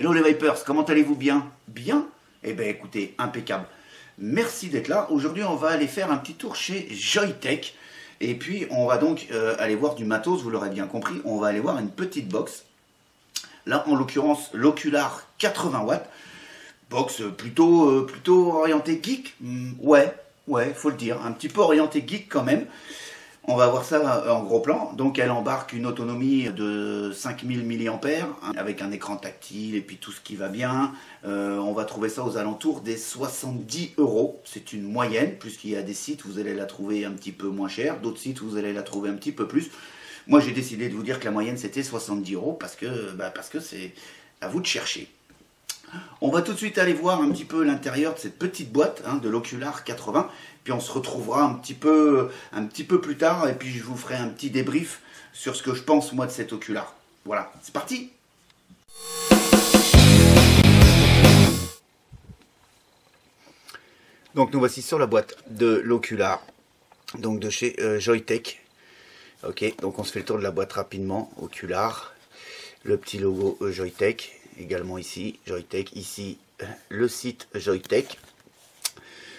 Hello les Vipers, comment allez-vous bien? Bien? Eh bien écoutez, impeccable. Merci d'être là. Aujourd'hui on va aller faire un petit tour chez Joyetech. Et puis on va donc aller voir du matos, vous l'aurez bien compris. On va aller voir une petite box. Là en l'occurrence l'Ocular 80 watts. Box plutôt orientée geek. Ouais, faut le dire. Un petit peu orienté geek quand même. On va voir ça en gros plan. Donc elle embarque une autonomie de 5000 mAh avec un écran tactile et puis tout ce qui va bien. On va trouver ça aux alentours des 70 €. C'est une moyenne, puisqu'il y a des sites vous allez la trouver un petit peu moins chère, d'autres sites vous allez la trouver un petit peu plus. Moi j'ai décidé de vous dire que la moyenne c'était 70 € parce que c'est à vous de chercher. On va tout de suite aller voir un petit peu l'intérieur de cette petite boîte de l'Ocular 80. Puis on se retrouvera un petit peu plus tard et puis je vous ferai un petit débrief sur ce que je pense moi de cet Ocular. Voilà, c'est parti! Donc nous voici sur la boîte de l'Ocular, donc de chez Joyetech. Ok, donc on se fait le tour de la boîte rapidement. Ocular, le petit logo Joyetech. Également ici, Joyetech, ici le site Joyetech.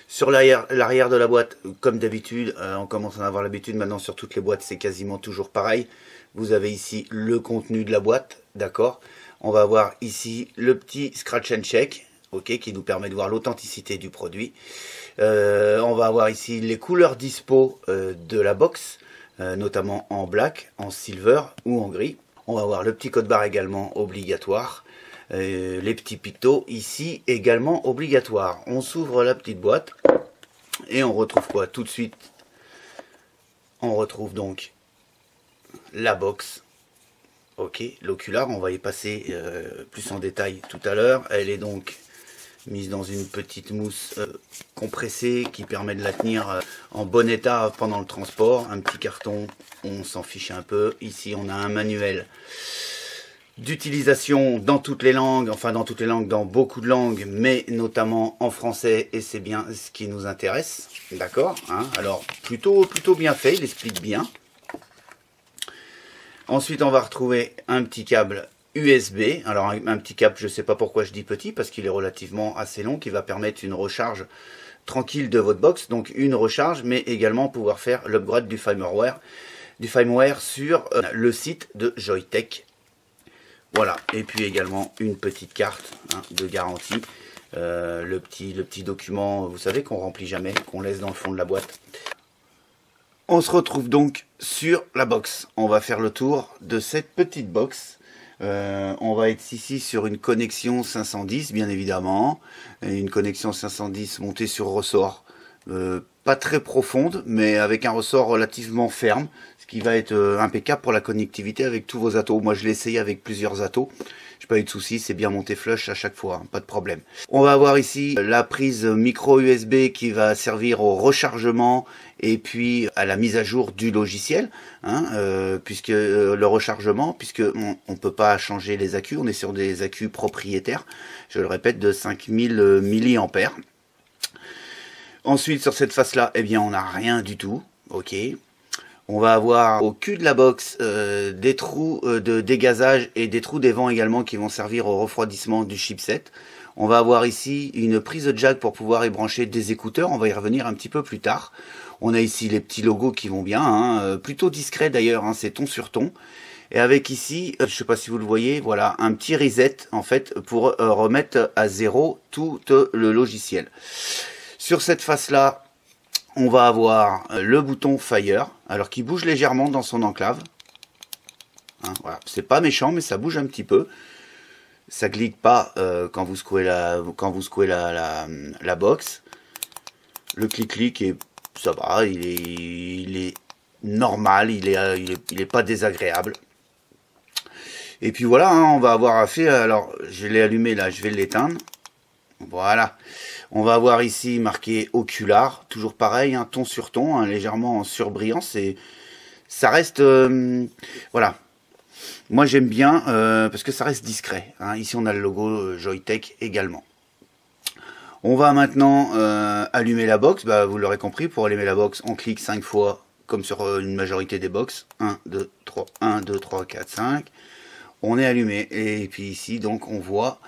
Sur l'arrière de la boîte, comme d'habitude, on commence à en avoir l'habitude maintenant sur toutes les boîtes, c'est quasiment toujours pareil. Vous avez ici le contenu de la boîte, d'accord. On va avoir ici le petit scratch and check, ok, qui nous permet de voir l'authenticité du produit. On va avoir ici les couleurs dispo de la box, notamment en black, en silver ou en gris. On va avoir le petit code barre également obligatoire. Les petits pictos ici également obligatoires. On s'ouvre la petite boîte et on retrouve quoi tout de suite? On retrouve donc la box. Ok, l'Ocular, on va y passer plus en détail tout à l'heure. Elle est donc mise dans une petite mousse compressée qui permet de la tenir en bon état pendant le transport. Un petit carton, on s'en fiche un peu. Ici on a un manuel d'utilisation dans toutes les langues, enfin dans toutes les langues, dans beaucoup de langues, mais notamment en français, et c'est bien ce qui nous intéresse, d'accord, hein. Alors plutôt bien fait, il explique bien. Ensuite on va retrouver un petit câble USB, alors un petit câble, je sais pas pourquoi je dis petit, parce qu'il est relativement assez long, qui va permettre une recharge tranquille de votre box, donc une recharge, mais également pouvoir faire l'upgrade du firmware sur le site de Joyetech. Voilà, et puis également une petite carte de garantie, le petit document, vous savez, qu'on remplit jamais, qu'on laisse dans le fond de la boîte. On se retrouve donc sur la box. On va faire le tour de cette petite box. On va être ici sur une connexion 510, bien évidemment, une connexion 510 montée sur ressort, pas très profonde, mais avec un ressort relativement ferme, ce qui va être impeccable pour la connectivité avec tous vos atos. Moi je l'ai essayé avec plusieurs atos, j'ai pas eu de soucis, c'est bien monté flush à chaque fois, pas de problème. On va avoir ici la prise micro USB qui va servir au rechargement et puis à la mise à jour du logiciel, puisque le rechargement, puisque on peut pas changer les accus, on est sur des accus propriétaires, je le répète, de 5000 mAh. Ensuite, sur cette face-là, eh bien, on n'a rien du tout. Ok. On va avoir au cul de la box des trous de dégazage et des trous des vents également qui vont servir au refroidissement du chipset. On va avoir ici une prise de jack pour pouvoir y brancher des écouteurs. On va y revenir un petit peu plus tard. On a ici les petits logos qui vont bien, plutôt discret d'ailleurs, c'est ton sur ton. Et avec ici, je ne sais pas si vous le voyez, voilà, un petit reset en fait pour remettre à zéro tout le logiciel. Sur cette face-là, on va avoir le bouton Fire, alors qui bouge légèrement dans son enclave. Voilà. C'est pas méchant, mais ça bouge un petit peu. Ça clique pas quand vous secouez la box. Le clic-clic, ça va, il est normal, il est pas désagréable. Et puis voilà, on va avoir affaire. Alors, je l'ai allumé là, je vais l'éteindre. Voilà. On va avoir ici marqué Ocular, toujours pareil, ton sur ton, légèrement en surbrillant, ça reste, voilà. Moi j'aime bien parce que ça reste discret. Ici on a le logo Joyetech également. On va maintenant allumer la box. Vous l'aurez compris, pour allumer la box, on clique 5 fois comme sur une majorité des box. 1, 2, 3, 1, 2, 3, 4, 5. on est allumé. Et puis ici, donc, on voit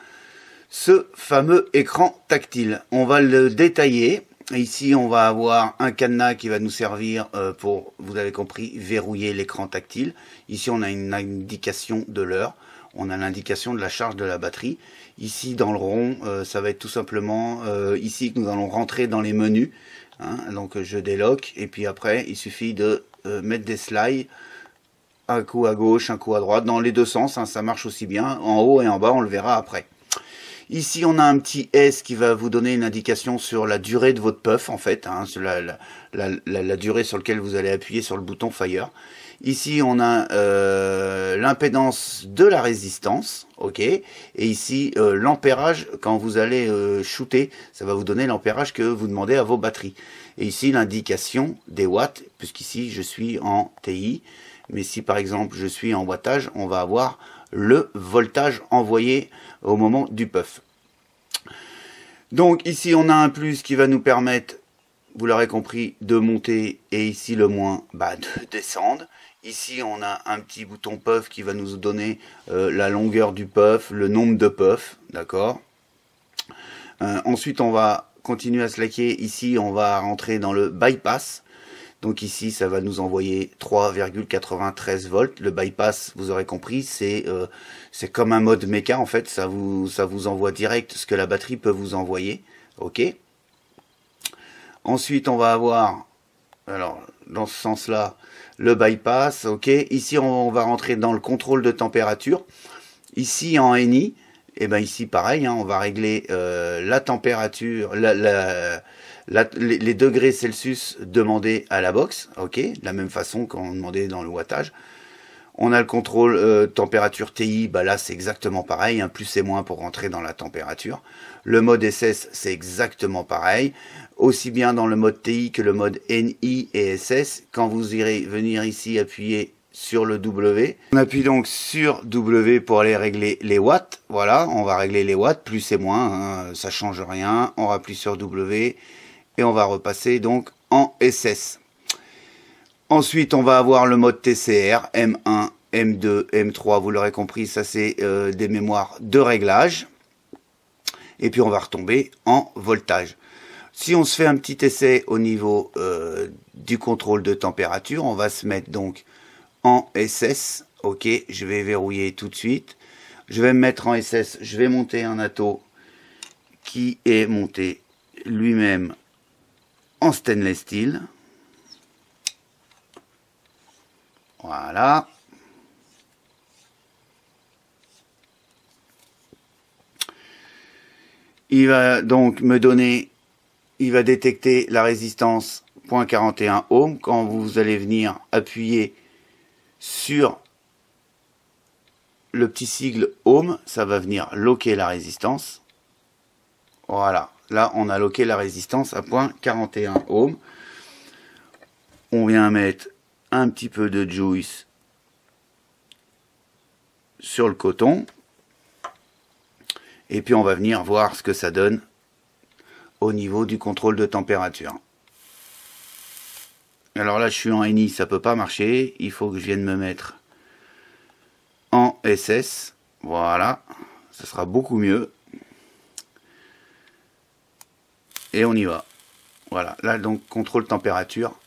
ce fameux écran tactile. On va le détailler. Ici, on va avoir un cadenas qui va nous servir pour, vous avez compris, verrouiller l'écran tactile. Ici, on a une indication de l'heure. On a l'indication de la charge de la batterie. Ici, dans le rond, ça va être tout simplement ici que nous allons rentrer dans les menus. Hein, donc, je déloque. Et puis après, il suffit de mettre des slides. Un coup à gauche, un coup à droite, dans les deux sens. Hein, ça marche aussi bien. En haut et en bas, on le verra après. Ici, on a un petit S qui va vous donner une indication sur la durée de votre puff, en fait, hein, sur la durée sur laquelle vous allez appuyer sur le bouton Fire. Ici, on a l'impédance de la résistance, ok. Et ici, l'ampérage, quand vous allez shooter, ça va vous donner l'ampérage que vous demandez à vos batteries. Et ici, l'indication des watts, puisqu'ici, je suis en TI. Mais si, par exemple, je suis en wattage, on va avoir le voltage envoyé au moment du puff. Donc ici on a un plus qui va nous permettre, vous l'aurez compris, de monter, et ici le moins, de descendre. Ici on a un petit bouton puff qui va nous donner la longueur du puff, le nombre de puffs, d'accord. Ensuite on va continuer à slacker. Ici on va rentrer dans le bypass. Donc ici, ça va nous envoyer 3,93 volts. Le bypass, vous aurez compris, c'est comme un mode méca, en fait. Ça vous envoie direct ce que la batterie peut vous envoyer. OK. Ensuite, on va avoir, alors, dans ce sens-là, le bypass. OK. Ici, on va rentrer dans le contrôle de température. Ici, en NI, et ben ici, pareil, hein, on va régler la température, les degrés Celsius demandés à la box, ok, de la même façon qu'on demandait dans le wattage. On a le contrôle température TI, là c'est exactement pareil, hein, plus et moins pour rentrer dans la température. Le mode SS c'est exactement pareil, aussi bien dans le mode TI que le mode NI et SS. Quand vous irez venir ici appuyer sur le W, on appuie donc sur W pour aller régler les watts. Voilà, on va régler les watts, plus et moins, hein, ça change rien. On appuie sur W. Et on va repasser donc en SS. Ensuite, on va avoir le mode TCR, M1, M2, M3. Vous l'aurez compris, ça c'est des mémoires de réglage. Et puis on va retomber en voltage. Si on se fait un petit essai au niveau du contrôle de température, on va se mettre donc en SS. Ok, je vais verrouiller tout de suite. Je vais me mettre en SS. Je vais monter un atto qui est monté lui-même en stainless steel. Voilà. Il va donc me donner, il va détecter la résistance 0.41 ohms. Quand vous allez venir appuyer sur le petit sigle ohm, ça va venir loquer la résistance. Voilà. Là, on a loqué la résistance à 0.41 ohms. On vient mettre un petit peu de juice sur le coton. Et puis, on va venir voir ce que ça donne au niveau du contrôle de température. Alors là, je suis en NI, ça ne peut pas marcher. Il faut que je vienne me mettre en SS. Voilà. Ça sera beaucoup mieux. Et on y va. Voilà, là donc contrôle température,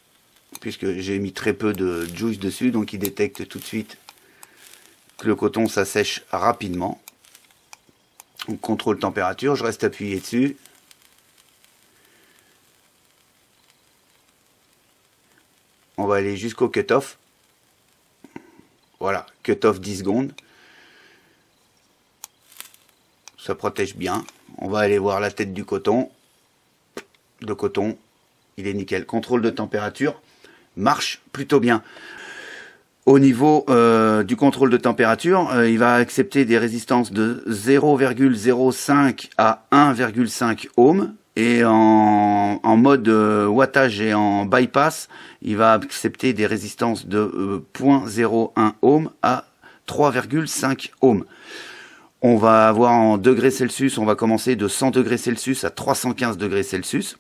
puisque j'ai mis très peu de juice dessus, donc il détecte tout de suite que le coton s'assèche rapidement. Donc contrôle température, je reste appuyé dessus. On va aller jusqu'au cut-off. Voilà, cut-off 10 secondes. Ça protège bien. On va aller voir la tête du coton. Le coton, il est nickel. Contrôle de température marche plutôt bien. Au niveau du contrôle de température, il va accepter des résistances de 0,05 à 1,5 ohms. Et en mode wattage et en bypass, il va accepter des résistances de 0,01 ohm à 3,5 ohms. On va avoir en degrés Celsius, on va commencer de 100 degrés Celsius à 315 degrés Celsius.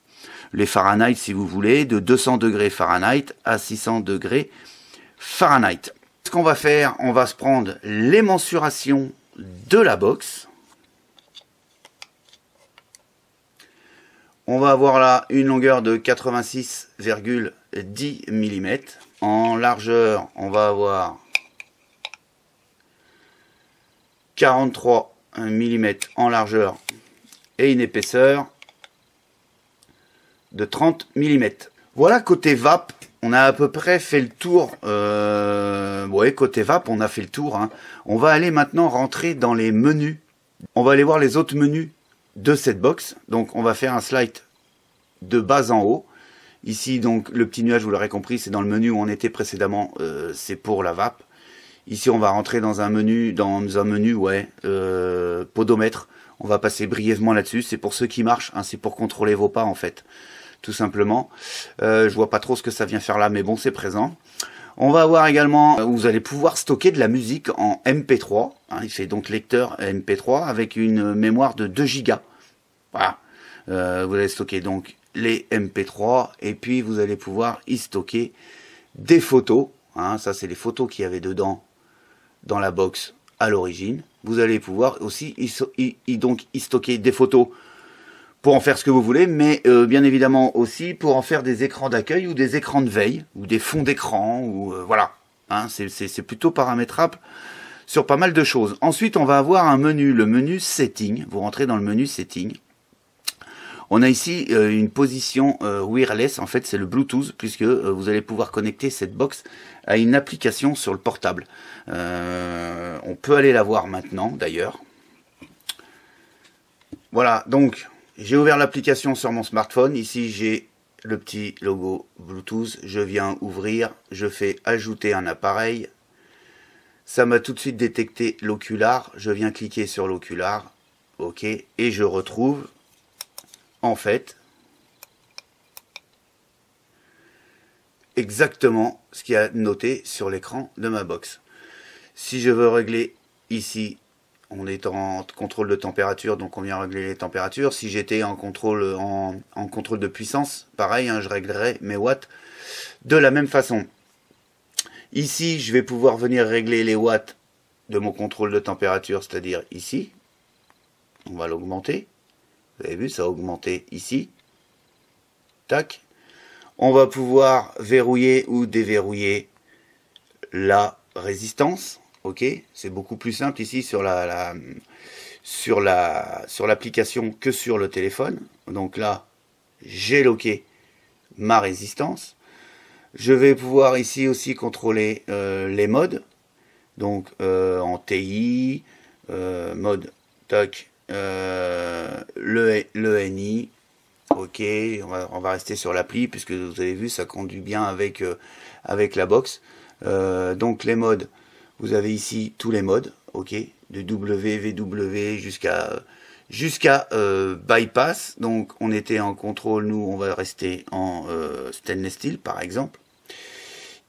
Les Fahrenheit, si vous voulez, de 200 degrés Fahrenheit à 600 degrés Fahrenheit. Ce qu'on va faire, on va se prendre les mensurations de la box. On va avoir là une longueur de 86,10 mm. En largeur, on va avoir 43 mm en largeur et une épaisseur de 30 mm. Voilà, côté vape, on a à peu près fait le tour. Ouais, côté vape, on a fait le tour. Hein. On va aller maintenant rentrer dans les menus. On va aller voir les autres menus de cette box. Donc, on va faire un slide de bas en haut. Ici, donc, le petit nuage, vous l'aurez compris, c'est dans le menu où on était précédemment. C'est pour la vape. Ici, on va rentrer dans un menu, ouais, podomètre. On va passer brièvement là-dessus. C'est pour ceux qui marchent, hein, c'est pour contrôler vos pas, en fait. Tout simplement. Je vois pas trop ce que ça vient faire là, mais bon, c'est présent. On va avoir également, vous allez pouvoir stocker de la musique en MP3. Hein, il fait donc lecteur MP3 avec une mémoire de 2 Go. Voilà. Vous allez stocker donc les MP3 et puis vous allez pouvoir y stocker des photos. Hein, ça, c'est les photos qu'il y avait dedans dans la box à l'origine. Vous allez pouvoir aussi y stocker des photos pour en faire ce que vous voulez, mais bien évidemment aussi pour en faire des écrans d'accueil ou des écrans de veille, ou des fonds d'écran, ou voilà. Hein, c'est plutôt paramétrable sur pas mal de choses. Ensuite, on va avoir un menu, le menu Setting. Vous rentrez dans le menu Setting. On a ici une position wireless, en fait c'est le Bluetooth, puisque vous allez pouvoir connecter cette box à une application sur le portable. On peut aller la voir maintenant, d'ailleurs. Voilà, donc... J'ai ouvert l'application sur mon smartphone. Ici, j'ai le petit logo Bluetooth. Je viens ouvrir. Je fais ajouter un appareil. Ça m'a tout de suite détecté l'ocular. Je viens cliquer sur l'ocular. OK. Et je retrouve, en fait, exactement ce qu'il y a noté sur l'écran de ma box. Si je veux régler ici, on est en contrôle de température, donc on vient régler les températures. Si j'étais en contrôle de puissance, pareil, hein, je réglerais mes watts de la même façon. Ici, je vais pouvoir venir régler les watts de mon contrôle de température, c'est-à-dire ici. On va l'augmenter. Vous avez vu, ça a augmenté ici. Tac. On va pouvoir verrouiller ou déverrouiller la résistance. Ok, c'est beaucoup plus simple ici sur l'application que sur le téléphone. Donc là, j'ai loqué ma résistance. Je vais pouvoir ici aussi contrôler les modes. Donc en TI, mode tac, le NI. Ok, on va rester sur l'appli puisque vous avez vu, ça conduit bien avec la box. Donc les modes. Vous avez ici tous les modes, ok, de W, VW jusqu'à bypass. Donc on était en contrôle, nous on va rester en stainless steel par exemple.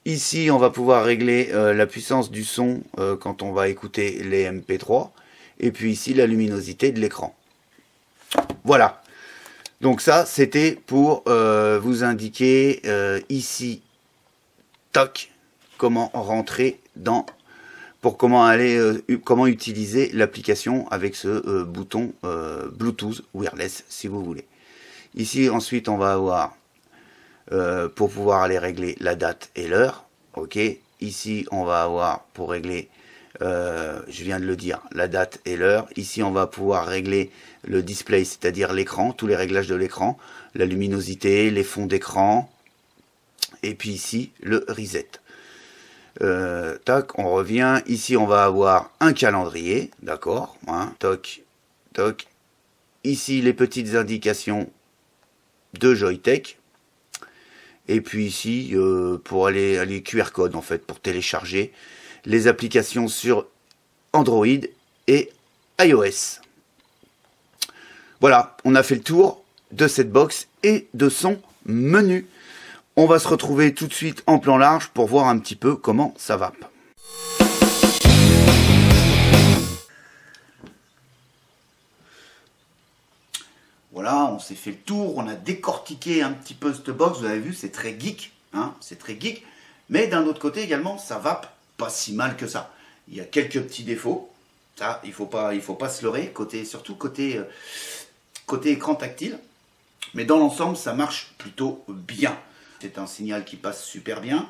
Ici on va pouvoir régler la puissance du son quand on va écouter les MP3. Et puis ici la luminosité de l'écran. Voilà. Donc ça c'était pour vous indiquer ici, toc, comment rentrer dans... pour comment utiliser l'application avec ce bouton Bluetooth wireless si vous voulez. Ici ensuite on va avoir pour pouvoir aller régler la date et l'heure. Ok. Ici on va avoir pour régler, je viens de le dire, la date et l'heure. Ici on va pouvoir régler le display, c'est-à-dire l'écran, tous les réglages de l'écran, la luminosité, les fonds d'écran, et puis ici le reset. Tac, on revient. Ici, on va avoir un calendrier, d'accord, hein, toc, toc. Ici, les petites indications de Joytech. Et puis ici, pour aller QR code, en fait, pour télécharger les applications sur Android et iOS. Voilà, on a fait le tour de cette box et de son menu. On va se retrouver tout de suite en plan large pour voir un petit peu comment ça va. Voilà, on s'est fait le tour, on a décortiqué un petit peu cette box. Vous avez vu, c'est très geek, hein, c'est très geek. Mais d'un autre côté également, ça vape pas si mal que ça. Il y a quelques petits défauts, ça il faut pas se leurrer, surtout côté écran tactile. Mais dans l'ensemble, ça marche plutôt bien. C'est un signal qui passe super bien.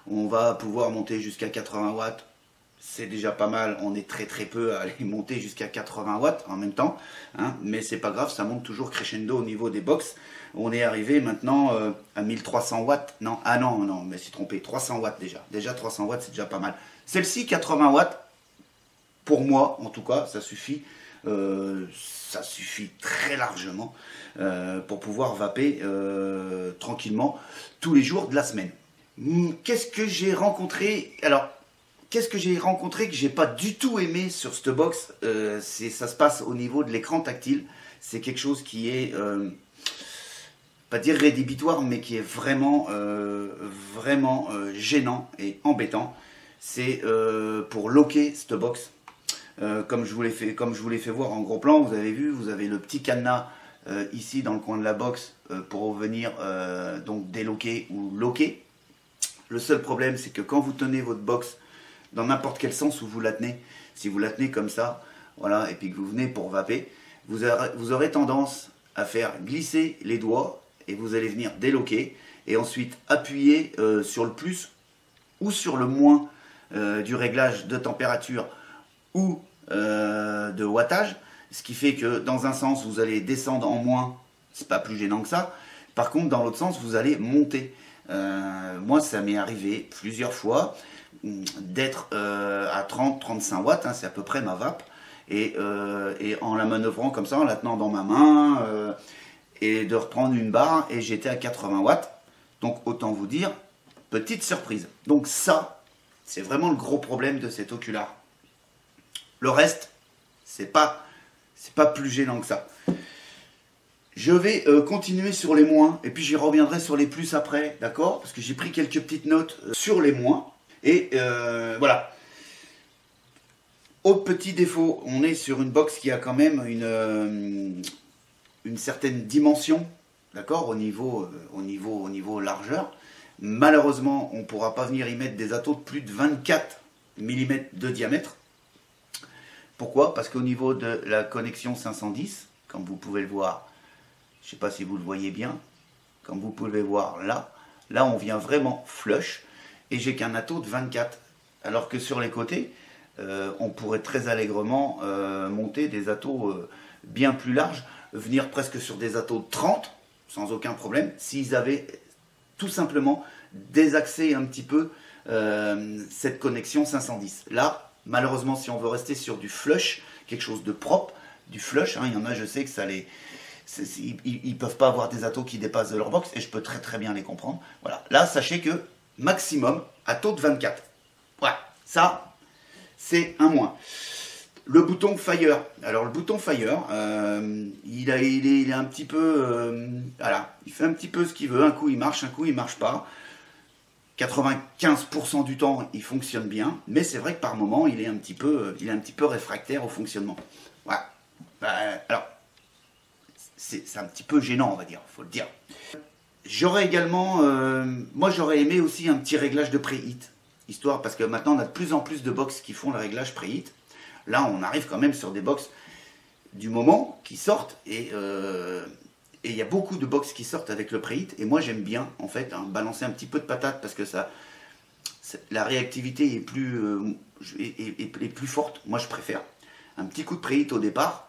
On va pouvoir monter jusqu'à 80 watts. C'est déjà pas mal. On est très peu à aller monter jusqu'à 80 watts en même temps. Hein, mais c'est pas grave, ça monte toujours crescendo au niveau des box. On est arrivé maintenant à 1300 watts. Non, ah non, je me suis trompé. 300 watts déjà. Déjà 300 watts, c'est déjà pas mal. Celle-ci, 80 watts, pour moi, en tout cas, ça suffit. Ça suffit très largement pour pouvoir vaper tranquillement tous les jours de la semaine. Qu'est-ce que j'ai rencontré? Alors, qu'est-ce que j'ai rencontré que j'ai pas du tout aimé sur cette box? Ça se passe au niveau de l'écran tactile. C'est quelque chose qui est, pas dire rédhibitoire, mais qui est vraiment gênant et embêtant. C'est pour locker cette box. Comme je vous l'ai fait voir en gros plan, vous avez vu, vous avez le petit cadenas ici dans le coin de la box pour venir donc déloquer ou loquer. Le seul problème, c'est que quand vous tenez votre box dans n'importe quel sens où vous la tenez, si vous la tenez comme ça, voilà, et puis que vous venez pour vaper, vous aurez tendance à faire glisser les doigts et vous allez venir déloquer et ensuite appuyer sur le plus ou sur le moins du réglage de température ou de wattage, ce qui fait que dans un sens vous allez descendre en moins, c'est pas plus gênant que ça. Par contre dans l'autre sens vous allez monter. Moi ça m'est arrivé plusieurs fois d'être à 30-35 watts, hein, c'est à peu près ma vape, et en la manœuvrant comme ça, en la tenant dans ma main, et de reprendre une barre, et j'étais à 80 watts. Donc autant vous dire, petite surprise. Donc ça, c'est vraiment le gros problème de cet Ocular. Le reste, c'est pas plus gênant que ça. Je vais continuer sur les moins, et puis j'y reviendrai sur les plus après, d'accord? Parce que j'ai pris quelques petites notes sur les moins, et voilà. Autre petit défaut, on est sur une box qui a quand même une certaine dimension, d'accord, au niveau largeur. Malheureusement, on ne pourra pas venir y mettre des atos de plus de 24 mm de diamètre. Pourquoi? Parce qu'au niveau de la connexion 510, comme vous pouvez le voir, je ne sais pas si vous le voyez bien, comme vous pouvez voir là on vient vraiment flush, et j'ai qu'un atos de 24. Alors que sur les côtés, on pourrait très allègrement monter des atos bien plus larges, venir presque sur des atos de 30, sans aucun problème, s'ils avaient tout simplement désaxé un petit peu cette connexion 510. Là, malheureusement, si on veut rester sur du flush, quelque chose de propre, du flush, hein, il y en a, je sais que ça les... Ils ne peuvent pas avoir des atos qui dépassent de leur box, et je peux très bien les comprendre. Voilà. Là, sachez que maximum, atos de 24. Voilà, ça, c'est un moins. Le bouton Fire. Alors, le bouton Fire, il est un petit peu... voilà, il fait un petit peu ce qu'il veut. Un coup, il marche, un coup, il ne marche pas. 95% du temps, il fonctionne bien, mais c'est vrai que par moment, il est un petit peu réfractaire au fonctionnement. Voilà. Alors, c'est un petit peu gênant, on va dire, il faut le dire. J'aurais également, moi j'aurais aimé aussi un petit réglage de pré-hit, histoire, parce que maintenant on a de plus en plus de box qui font le réglage pré-hit. Là, on arrive quand même sur des box du moment qui sortent, et il y a beaucoup de box qui sortent avec le pré-hit, et moi j'aime bien en fait balancer un petit peu de patate, parce que la réactivité est plus forte. Moi je préfère un petit coup de pré-hit au départ,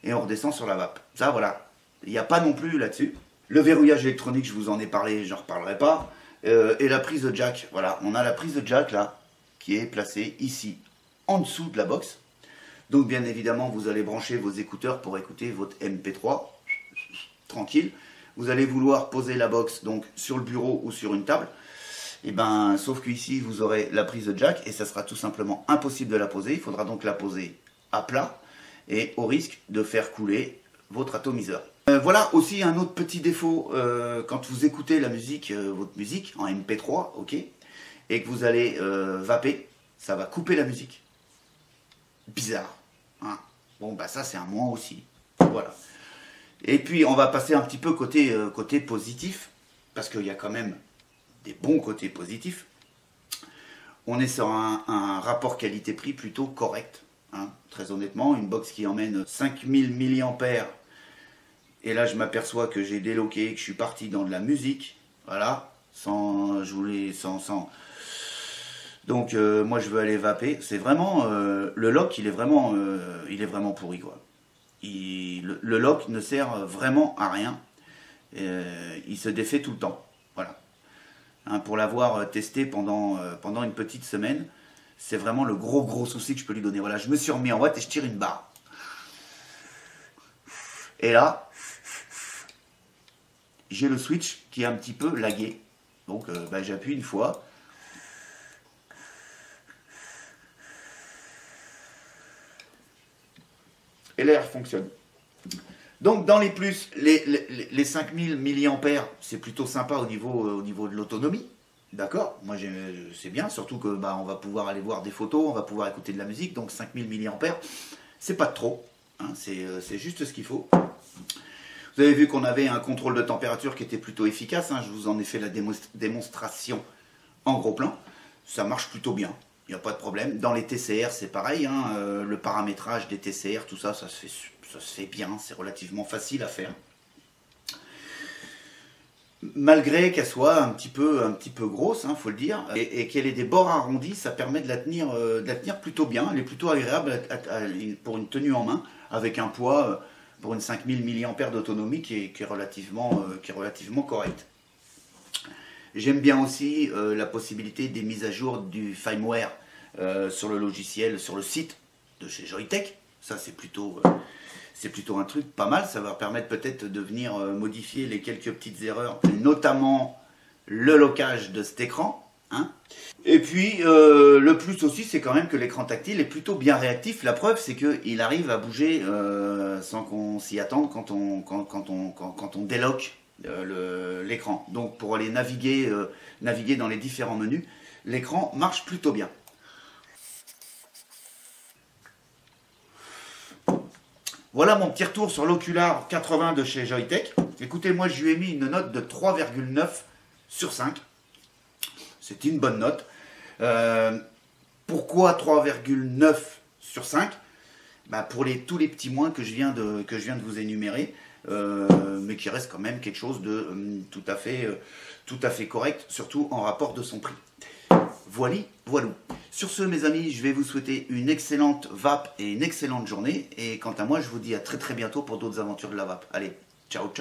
et on redescend sur la vape. Ça voilà, il n'y a pas non plus là-dessus. Le verrouillage électronique, je vous en ai parlé, je n'en reparlerai pas. Et la prise de jack, voilà, on a la prise de jack là, qui est placée ici, en dessous de la box. Donc bien évidemment, vous allez brancher vos écouteurs pour écouter votre MP3, tranquille. Vous allez vouloir poser la box donc sur le bureau ou sur une table. Et ben, sauf qu'ici, vous aurez la prise de jack, et ça sera tout simplement impossible de la poser. Il faudra donc la poser à plat, et au risque de faire couler votre atomiseur. Voilà aussi un autre petit défaut, quand vous écoutez la musique, votre musique en MP3, ok, et que vous allez vaper, ça va couper la musique. Bizarre. Hein. Bon, bah ça c'est un moins aussi. Voilà. Et puis on va passer un petit peu côté positif, parce qu'il y a quand même des bons côtés positifs. On est sur un rapport qualité-prix plutôt correct. Hein, très honnêtement, une box qui emmène 5000 mAh. Et là, je m'aperçois que j'ai déloqué, que je suis parti dans de la musique. Voilà. Donc, moi, je veux aller vaper. C'est vraiment... le lock, il est vraiment pourri, quoi. Le lock ne sert vraiment à rien. Il se défait tout le temps. Voilà. Hein, pour l'avoir testé pendant une petite semaine, c'est vraiment le gros souci que je peux lui donner. Voilà, je me suis remis en watt et je tire une barre. Et là, j'ai le switch qui est un petit peu lagué. Donc j'appuie une fois. Et l'air fonctionne. Donc dans les plus, les 5000 mAh, c'est plutôt sympa au niveau de l'autonomie. D'accord, moi c'est bien, surtout que on va pouvoir aller voir des photos, on va pouvoir écouter de la musique, donc 5000 mAh, c'est pas trop, hein, c'est juste ce qu'il faut. Vous avez vu qu'on avait un contrôle de température qui était plutôt efficace, hein, je vous en ai fait la démonstration en gros plan, ça marche plutôt bien, il n'y a pas de problème. Dans les TCR c'est pareil, hein, le paramétrage des TCR, tout ça, ça se fait bien, c'est relativement facile à faire. Malgré qu'elle soit un petit peu grosse, faut le dire, et qu'elle ait des bords arrondis, ça permet de la tenir plutôt bien. Elle est plutôt agréable pour une tenue en main, avec un poids pour une 5000 mAh d'autonomie qui est relativement correct. J'aime bien aussi la possibilité des mises à jour du firmware sur le logiciel, sur le site de chez Joyetech. Ça, c'est plutôt un truc pas mal. Ça va permettre peut-être de venir modifier les quelques petites erreurs, notamment le locage de cet écran. Hein. Et puis, le plus aussi, c'est quand même que l'écran tactile est plutôt bien réactif. La preuve, c'est qu'il arrive à bouger sans qu'on s'y attende quand on déloque l'écran. Donc, pour aller naviguer dans les différents menus, l'écran marche plutôt bien. Voilà mon petit retour sur l'Ocular 80 de chez Joyetech. Écoutez, moi je lui ai mis une note de 3,9 sur 5. C'est une bonne note. Pourquoi 3,9 sur 5 ? Pour tous les petits moins que je viens de vous énumérer, mais qui reste quand même quelque chose de tout à fait correct, surtout en rapport de son prix. Voilou. Sur ce, mes amis, je vais vous souhaiter une excellente vape et une excellente journée. Et quant à moi, je vous dis à très bientôt pour d'autres aventures de la vape. Allez, ciao.